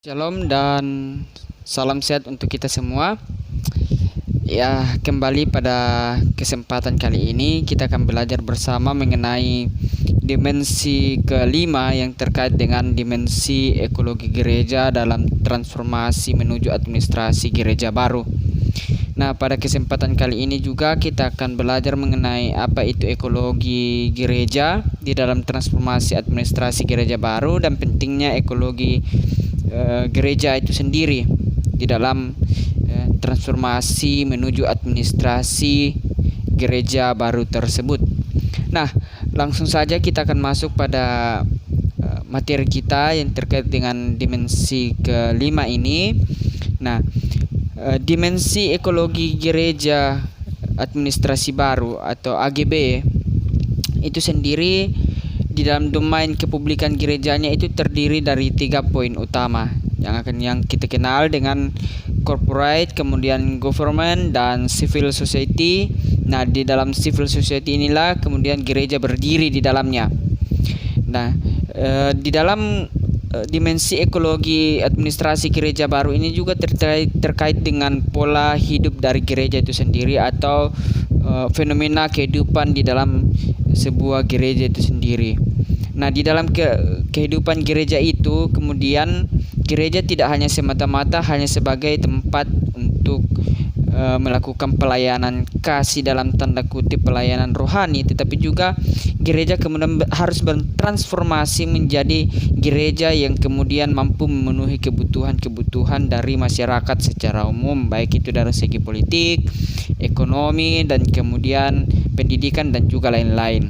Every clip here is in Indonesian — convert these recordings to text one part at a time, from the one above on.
Shalom dan salam sehat untuk kita semua. Ya, kembali pada kesempatan kali ini kita akan belajar bersama mengenai dimensi kelima yang terkait dengan dimensi ekologi gereja dalam transformasi menuju administrasi gereja baru. Nah, pada kesempatan kali ini juga kita akan belajar mengenai apa itu ekologi gereja di dalam transformasi administrasi gereja baru dan pentingnya ekologi gereja itu sendiri di dalam transformasi menuju administrasi gereja baru tersebut. Nah, langsung saja kita akan masuk pada materi kita yang terkait dengan dimensi kelima ini. Nah, dimensi ekologi gereja administrasi baru atau AGB itu sendiri di dalam domain kepublikan gerejanya itu terdiri dari 3 poin utama yang kita kenal dengan corporate, kemudian government, dan civil society. Nah, di dalam civil society inilah kemudian gereja berdiri di dalamnya. Nah, di dalam dimensi ekologi administrasi gereja baru ini juga terkait dengan pola hidup dari gereja itu sendiri atau fenomena kehidupan di dalam sebuah gereja itu sendiri. Nah, di dalam kehidupan gereja itu kemudian gereja tidak hanya semata-mata hanya sebagai tempat untuk melakukan pelayanan kasih dalam tanda kutip pelayanan rohani, tetapi juga gereja kemudian harus bertransformasi menjadi gereja yang kemudian mampu memenuhi kebutuhan-kebutuhan dari masyarakat secara umum, baik itu dari segi politik, ekonomi, dan kemudian pendidikan dan juga lain-lain.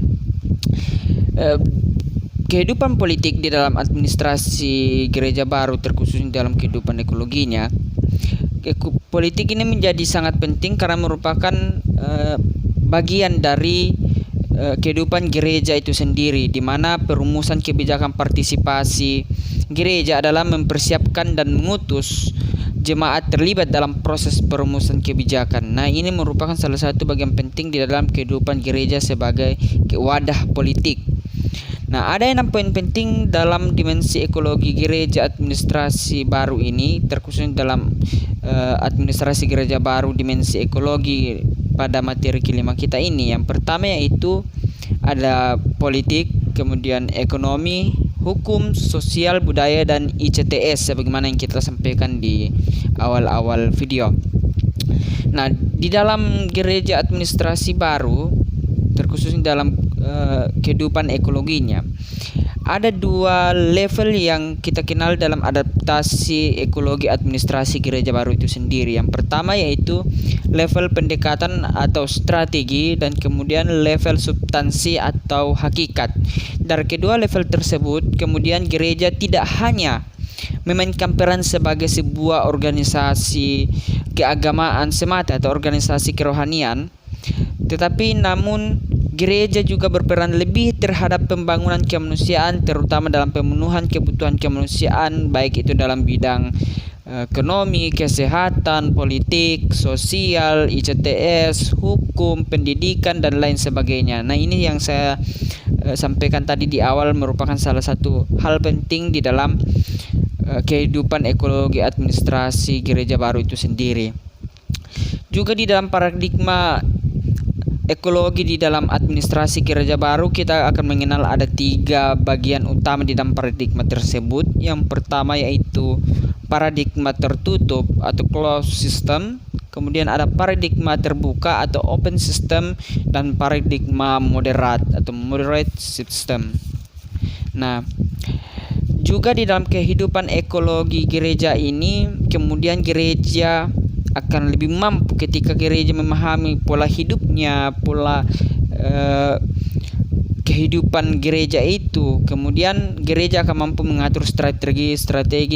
Kehidupan politik di dalam administrasi gereja baru terkhusus dalam kehidupan ekologinya, politik ini menjadi sangat penting karena merupakan bagian dari kehidupan gereja itu sendiri, di mana perumusan kebijakan partisipasi gereja adalah mempersiapkan dan mengutus jemaat terlibat dalam proses perumusan kebijakan. Nah, ini merupakan salah satu bagian penting di dalam kehidupan gereja sebagai wadah politik. Nah, ada 6 poin penting dalam dimensi ekologi gereja administrasi baru ini, terkhusus dalam administrasi gereja baru dimensi ekologi pada materi kelima kita ini. Yang pertama yaitu ada politik, kemudian ekonomi, hukum, sosial, budaya, dan ICTS sebagaimana yang kita sampaikan di awal-awal video. Nah, di dalam gereja administrasi baru terkhusus dalam kehidupan ekologinya ada 2 level yang kita kenal dalam adaptasi ekologi administrasi gereja baru itu sendiri. Yang pertama yaitu level pendekatan atau strategi, dan kemudian level substansi atau hakikat. Dari kedua level tersebut kemudian gereja tidak hanya memainkan peran sebagai sebuah organisasi keagamaan semata atau organisasi kerohanian, tetapi namun gereja juga berperan lebih terhadap pembangunan kemanusiaan, terutama dalam pemenuhan kebutuhan kemanusiaan, baik itu dalam bidang ekonomi, kesehatan, politik, sosial, ICTS, hukum, pendidikan, dan lain sebagainya. Nah, ini yang saya sampaikan tadi di awal merupakan salah satu hal penting di dalam kehidupan ekologi administrasi gereja baru itu sendiri. Juga di dalam paradigma ekologi di dalam administrasi gereja baru kita akan mengenal ada 3 bagian utama di dalam paradigma tersebut. Yang pertama yaitu paradigma tertutup atau closed system, kemudian ada paradigma terbuka atau open system, dan paradigma moderat atau moderate system. Nah, juga di dalam kehidupan ekologi gereja ini kemudian gereja akan lebih mampu ketika gereja memahami pola hidupnya, pola kehidupan gereja itu. Kemudian gereja akan mampu mengatur strategi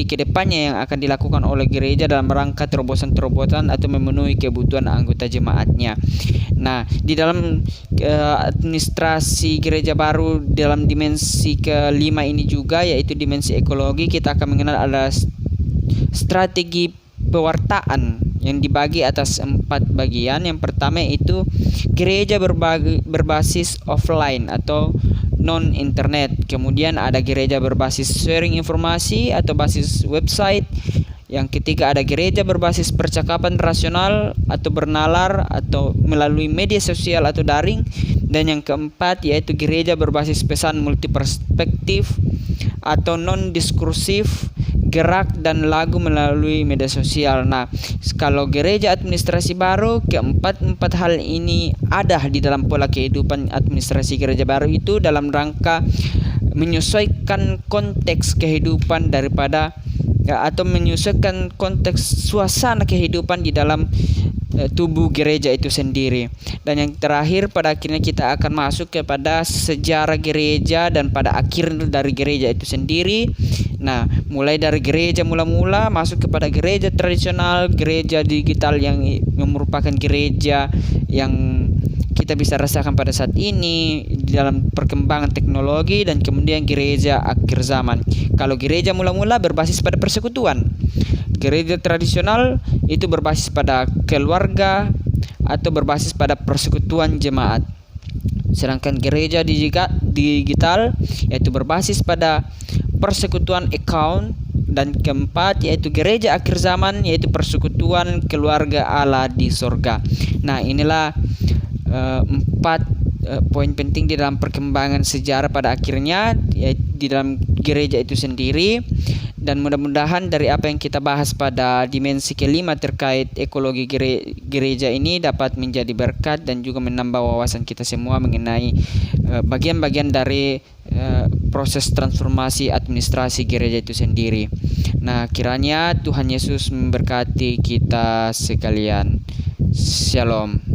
kedepannya yang akan dilakukan oleh gereja dalam rangka terobosan-terobosan atau memenuhi kebutuhan anggota jemaatnya. Nah, di dalam administrasi gereja baru dalam dimensi kelima ini juga yaitu dimensi ekologi, kita akan mengenal ada strategi pewartaan yang dibagi atas 4 bagian. Yang pertama itu gereja berbasis offline atau non internet. Kemudian ada gereja berbasis sharing informasi atau basis website. Yang ketiga ada gereja berbasis percakapan rasional atau bernalar atau melalui media sosial atau daring. Dan yang keempat yaitu gereja berbasis pesan multiperspektif atau non-diskursif, gerak dan lagu melalui media sosial. Nah, kalau gereja administrasi baru, keempat hal ini ada di dalam pola kehidupan administrasi gereja baru itu dalam rangka menyesuaikan konteks kehidupan daripada atau menyesuaikan konteks suasana kehidupan di dalam tubuh gereja itu sendiri. Dan yang terakhir pada akhirnya kita akan masuk kepada sejarah gereja dan pada akhir dari gereja itu sendiri. Nah, mulai dari gereja mula-mula masuk kepada gereja tradisional, gereja digital yang merupakan gereja yang kita bisa rasakan pada saat ini di dalam perkembangan teknologi, dan kemudian gereja akhir zaman. Kalau gereja mula-mula berbasis pada persekutuan, gereja tradisional itu berbasis pada keluarga atau berbasis pada persekutuan jemaat. Sedangkan gereja digital yaitu berbasis pada persekutuan account, dan keempat yaitu gereja akhir zaman yaitu persekutuan keluarga Allah di sorga. Nah, inilah 4 poin penting di dalam perkembangan sejarah pada akhirnya di dalam gereja itu sendiri. Dan mudah-mudahan dari apa yang kita bahas pada dimensi kelima terkait ekologi gereja ini dapat menjadi berkat dan juga menambah wawasan kita semua mengenai bagian-bagian dari proses transformasi administrasi gereja itu sendiri. Nah, kiranya Tuhan Yesus memberkati kita sekalian. Shalom.